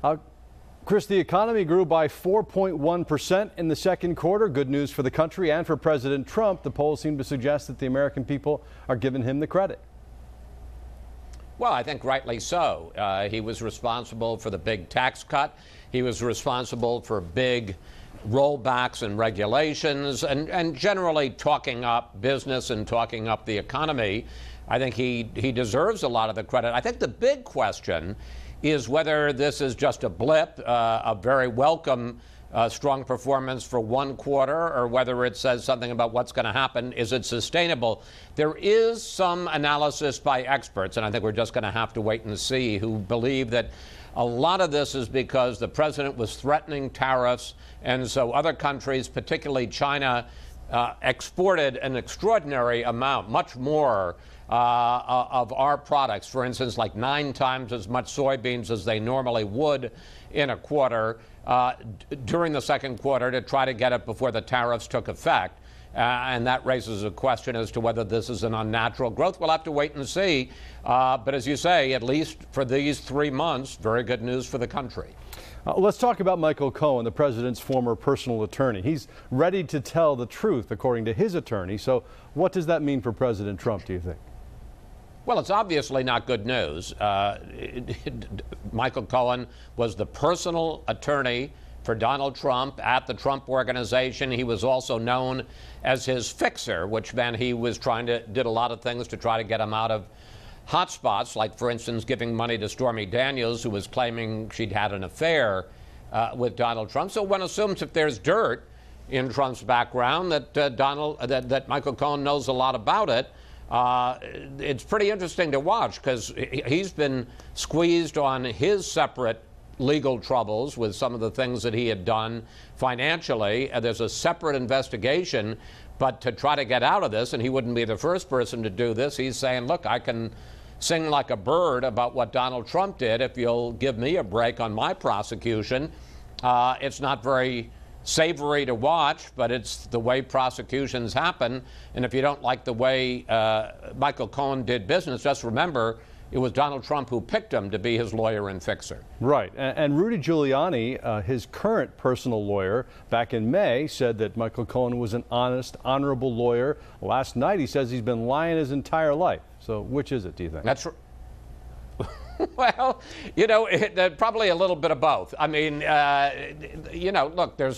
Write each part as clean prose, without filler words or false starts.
Uh, Chris, the economy grew by 4.1% in the second quarter. Good news for the country and for President Trump. The polls seem to suggest that the American people are giving him the credit. Well, I think rightly so. He was responsible for the big tax cut. He was responsible for big rollbacks and regulations and generally talking up business and talking up the economy. I think he deserves a lot of the credit. I think the big question is whether this is just a blip, a very welcome strong performance for one quarter, or whether it says something about what's going to happen. Is it sustainable? There is some analysis by experts, and I think we're just going to have to wait and see, who believe that a lot of this is because the president was threatening tariffs, and so other countries, particularly China, exported an extraordinary amount, much more of our products. For instance, like 9 times as much soybeans as they normally would in a quarter during the second quarter to try to get it before the tariffs took effect. And that raises a question as to whether this is an unnatural growth. We'll have to wait and see. But as you say, at least for these 3 months, very good news for the country. Let's talk about Michael Cohen, the president's former personal attorney. He's ready to tell the truth, according to his attorney. So what does that mean for President Trump, do you think? Well, it's obviously not good news. Michael Cohen was the personal attorney for Donald Trump at the Trump Organization. He was also known as his fixer, which meant he was did a lot of things to try to get him out of hot spots, like, for instance, giving money to Stormy Daniels, who was claiming she'd had an affair with Donald Trump. So one assumes if there's dirt in Trump's background that Michael Cohen knows a lot about it. It's pretty interesting to watch because he's been squeezed on his separate legal troubles with some of the things that he had done financially. There's a separate investigation, but to try to get out of this, and he wouldn't be the first person to do this, he's saying, look, I can sing like a bird about what Donald Trump did if you'll give me a break on my prosecution. It's not very savory to watch, but it's the way prosecutions happen. And if you don't like the way Michael Cohen did business, just remember it was Donald Trump who picked him to be his lawyer and fixer. Right. And Rudy Giuliani, his current personal lawyer, back in May, said that Michael Cohen was an honest, honorable lawyer. Last night he says he's been lying his entire life. So which is it, do you think? That's well, you know, probably a little bit of both. I mean, you know, look, there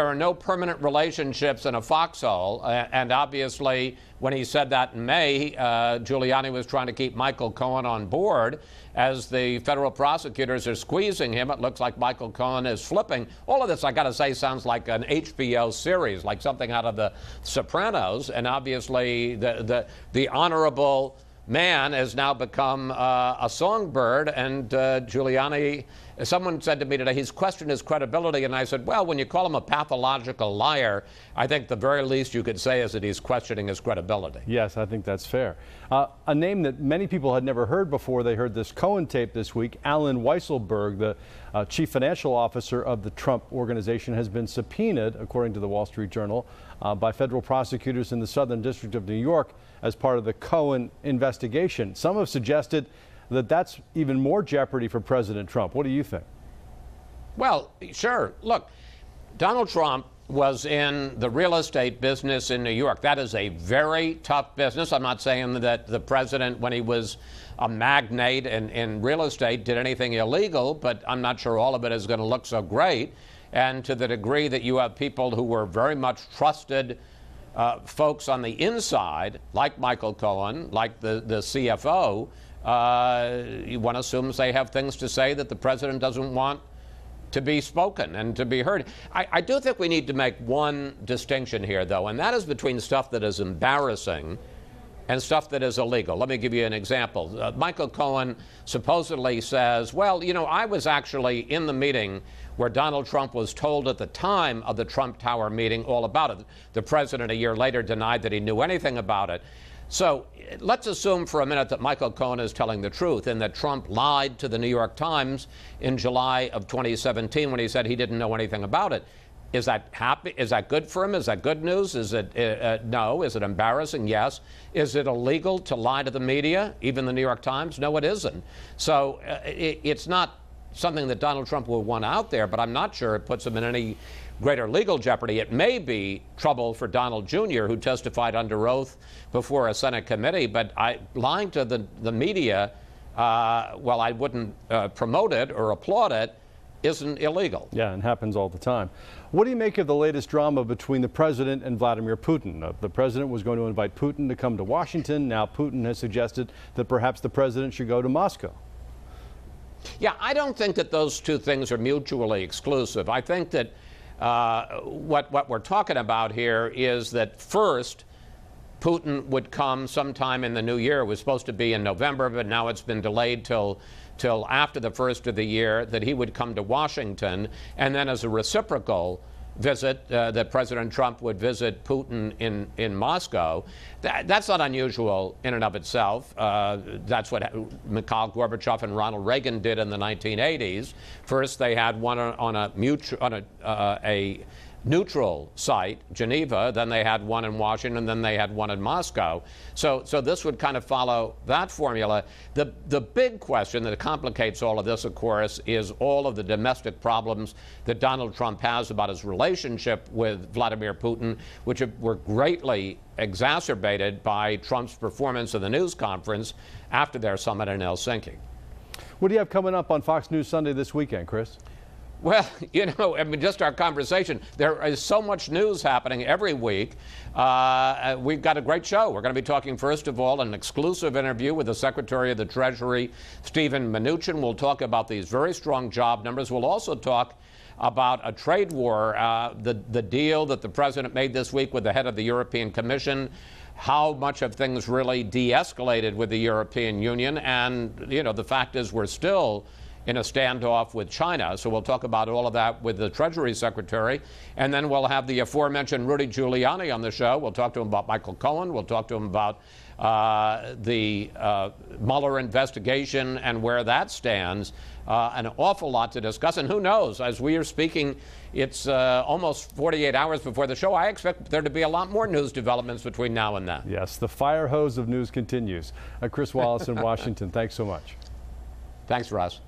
are no permanent relationships in a foxhole. And obviously, when he said that in May, Giuliani was trying to keep Michael Cohen on board. As the federal prosecutors are squeezing him, it looks like Michael Cohen is flipping. All of this, I got to say, sounds like an HBO series, like something out of The Sopranos. And obviously, the honorable man has now become a songbird, and Giuliani, someone said to me today, he's questioned his credibility, and I said, well, when you call him a pathological liar, I think the very least you could say is that he's questioning his credibility. Yes, I think that's fair. A name that many people had never heard before they heard this Cohen tape this week, Alan Weisselberg, the chief financial officer of the Trump Organization, has been subpoenaed, according to the Wall Street Journal, by federal prosecutors in the Southern District of New York as part of the Cohen investigation. Some have suggested that that's even more jeopardy for President Trump. What do you think? Well, sure. Look, Donald Trump was in the real estate business in New York. That is a very tough business. I'm not saying that the president, when he was a magnate in real estate, did anything illegal, but I'm not sure all of it is going to look so great. And to the degree that you have people who were very much trusted folks on the inside, like Michael Cohen, like the CFO, one assumes they have things to say that the president doesn't want to be spoken and to be heard. I do think we need to make one distinction here, though, and that is between stuff that is embarrassing and stuff that is illegal. Let me give you an example. Michael Cohen supposedly says, well, you know, I was actually in the meeting where Donald Trump was told at the time of the Trump Tower meeting all about it. The president a year later denied that he knew anything about it. So let's assume for a minute that Michael Cohen is telling the truth and that Trump lied to the New York Times in July of 2017 when he said he didn't know anything about it. Is that happy? Is that good for him? Is that good news? Is it no? Is it embarrassing? Yes. Is it illegal to lie to the media, even the New York Times? No, it isn't. So it's not something that Donald Trump will want out there, but I'm not sure it puts him in any greater legal jeopardy. It may be trouble for Donald Jr., who testified under oath before a Senate committee, but lying to the media, well, I wouldn't promote it or applaud it, isn't illegal. Yeah, and happens all the time. What do you make of the latest drama between the president and Vladimir Putin? The president was going to invite Putin to come to Washington. Now Putin has suggested that perhaps the president should go to Moscow. Yeah, I don't think that those two things are mutually exclusive. I think that what we're talking about here is that first, Putin would come sometime in the new year. It was supposed to be in November, but now it's been delayed till after the first of the year, that he would come to Washington, and then as a reciprocal visit, that President Trump would visit Putin in Moscow. That's not unusual in and of itself. That's what Mikhail Gorbachev and Ronald Reagan did in the 1980s. First, they had one on a neutral site, Geneva, then they had one in Washington, then they had one in Moscow. So this would kind of follow that formula. The big question that complicates all of this, of course, is all of the domestic problems that Donald Trump has about his relationship with Vladimir Putin, which were greatly exacerbated by Trump's performance in the news conference after their summit in Helsinki. What do you have coming up on Fox News Sunday this weekend, Chris? Well, you know, I mean, just our conversation, there is so much news happening every week. We've got a great show. We're going to be talking, first of all, an exclusive interview with the Secretary of the Treasury, Steven Mnuchin. We'll talk about these very strong job numbers. We'll also talk about a trade war, the deal that the president made this week with the head of the European Commission, how much have things really de-escalated with the European Union, and, you know, the fact is we're still in a standoff with China. So we'll talk about all of that with the Treasury Secretary. And then we'll have the aforementioned Rudy Giuliani on the show. We'll talk to him about Michael Cohen. We'll talk to him about the Mueller investigation and where that stands. An awful lot to discuss. And who knows, as we are speaking, it's almost 48 hours before the show. I expect there to be a lot more news developments between now and then. Yes, the fire hose of news continues. Chris Wallace in Washington, thanks so much. Thanks, Russ.